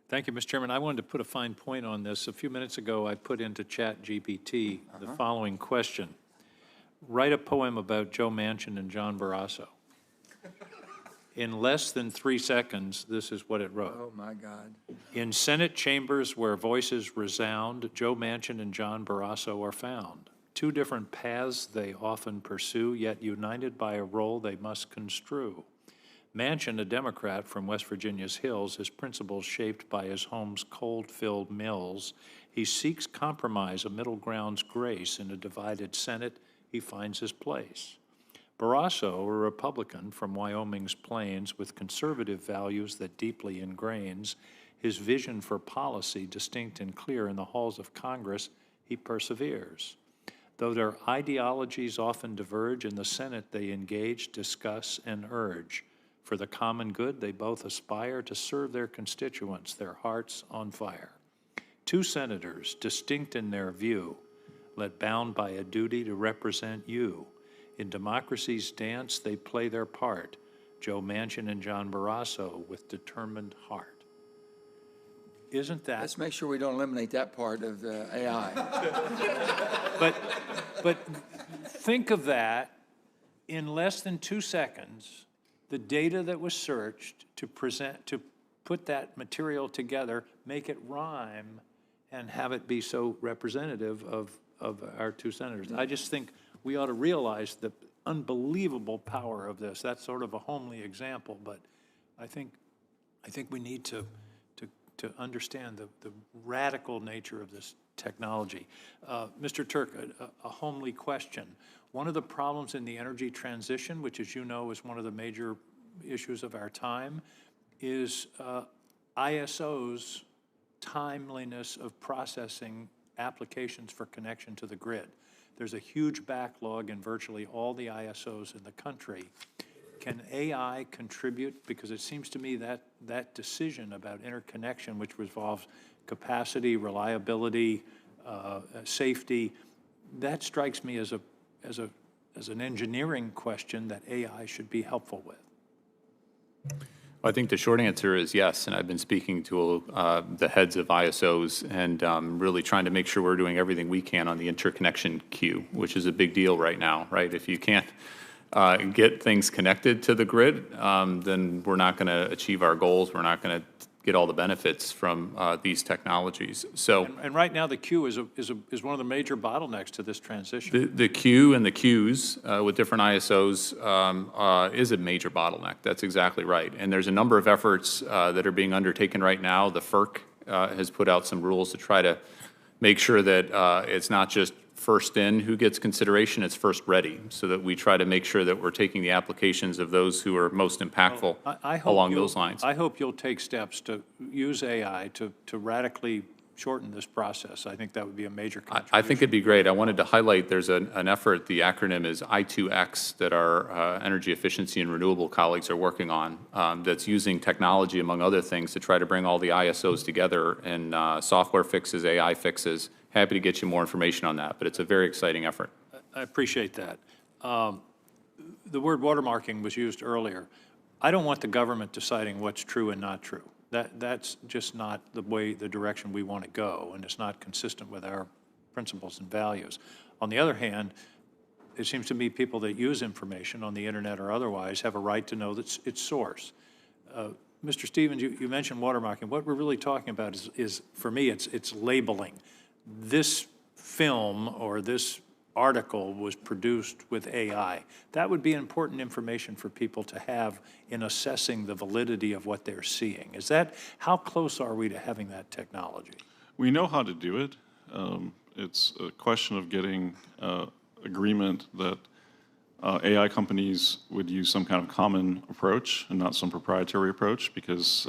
Thank you, Mr. Chairman. I wanted to put a fine point on this. A few minutes ago, I put into ChatGPT the following question. Write a poem about Joe Manchin and John Barrasso. In less than 3 seconds, this is what it wrote. Oh, my God. In Senate chambers where voices resound, Joe Manchin and John Barrasso are found. Two different paths they often pursue, yet united by a role they must construe. Manchin, a Democrat from West Virginia's hills, his principles shaped by his home's cold-filled mills. He seeks compromise, a middle ground's grace. In a divided Senate, he finds his place. Barrasso, a Republican from Wyoming's plains with conservative values that deeply ingrains, his vision for policy distinct and clear in the halls of Congress, he perseveres. Though their ideologies often diverge, in the Senate they engage, discuss, and urge. For the common good, they both aspire to serve their constituents, their hearts on fire. Two senators, distinct in their view, yet bound by a duty to represent you. In democracy's dance, they play their part, Joe Manchin and John Barrasso, with determined heart. Isn't that? Let's make sure we don't eliminate that part of the AI. But think of that, in less than 2 seconds, the data that was searched to put that material together, make it rhyme, and have it be so representative of our two senators. I just think we ought to realize the unbelievable power of this. That's sort of a homely example, but I think we need to understand the radical nature of this technology. Mr. Turk, a homely question. One of the problems in the energy transition, which as you know is one of the major issues of our time, is ISO's timeliness of processing applications for connection to the grid. There's a huge backlog in virtually all the ISOs in the country. Can AI contribute? Because it seems to me that that decision about interconnection, which involves capacity, reliability, safety, that strikes me as an engineering question that AI should be helpful with. I think the short answer is yes, and I've been speaking to the heads of ISOs and really trying to make sure we're doing everything we can on the interconnection queue, which is a big deal right now, right? If you can't get things connected to the grid, then we're not going to achieve our goals. We're not going to get all the benefits from these technologies. So, and right now the queue is one of the major bottlenecks to this transition. The queue and the queues with different ISOs is a major bottleneck. That's exactly right. And there's a number of efforts that are being undertaken right now. The FERC has put out some rules to try to make sure that it's not just first in who gets consideration, it's first ready, so that we try to make sure that we're taking the applications of those who are most impactful along those lines. I hope you'll take steps to use AI to radically shorten this process. I think that would be a major contribution. I think it'd be great. I wanted to highlight there's an effort, the acronym is I2X, that our energy efficiency and renewable colleagues are working on, that's using technology, among other things, to try to bring all the ISOs together and software fixes, AI fixes. Happy to get you more information on that, but it's a very exciting effort. I appreciate that. The word watermarking was used earlier. I don't want the government deciding what's true and not true. That's just not the direction we want to go, and it's not consistent with our principles and values. On the other hand, it seems to me people that use information on the internet or otherwise have a right to know its source. Mr. Stevens, you mentioned watermarking. What we're really talking about is for me, it's labeling. This film or this article was produced with AI. That would be important information for people to have in assessing the validity of what they're seeing. How close are we to having that technology? We know how to do it. It's a question of getting agreement that AI companies would use some kind of common approach and not some proprietary approach, because,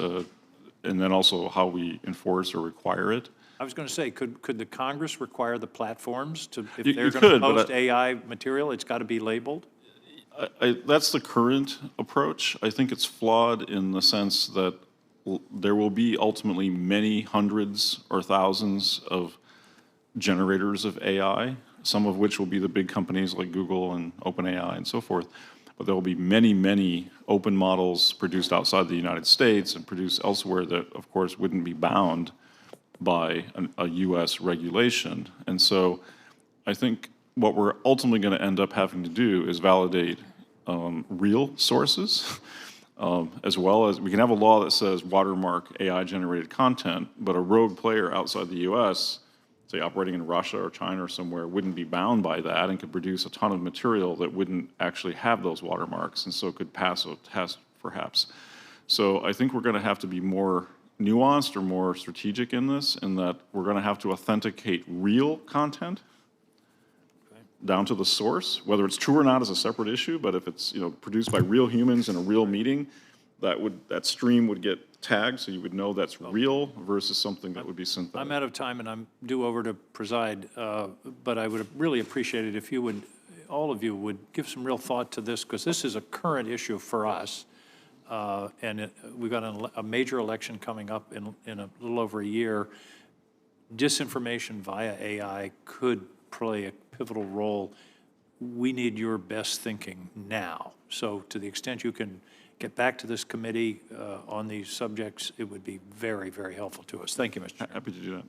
and then also how we enforce or require it. I was going to say, could the Congress require the platforms to, if they're going to post AI material, it's got to be labeled? That's the current approach. I think it's flawed in the sense that there will be ultimately many hundreds or thousands of generators of AI, some of which will be the big companies like Google and OpenAI and so forth. but there will be many, many open models produced outside the United States and produced elsewhere that, of course, wouldn't be bound by a US regulation. And so I think what we're ultimately going to end up having to do is validate real sources, as well as we can have a law that says watermark AI-generated content, but a rogue player outside the US, say operating in Russia or China or somewhere, wouldn't be bound by that and could produce a ton of material that wouldn't actually have those watermarks, and so could pass a test, perhaps. So I think we're going to have to be more nuanced or more strategic in this, in that we're going to have to authenticate real content down to the source. Whether it's true or not is a separate issue, but if it's produced by real humans in a real meeting, that stream would get tagged, so you would know that's real versus something that would be synthetic. I'm out of time, and I'm due over to preside, but I would really appreciate it if you would, all of you would give some real thought to this, because this is a current issue for us. And we've got a major election coming up in a little over a year. Disinformation via AI could play a pivotal role. We need your best thinking now. So to the extent you can get back to this committee on these subjects, it would be very, very helpful to us. Thank you, Mr. Chairman. Happy to do that.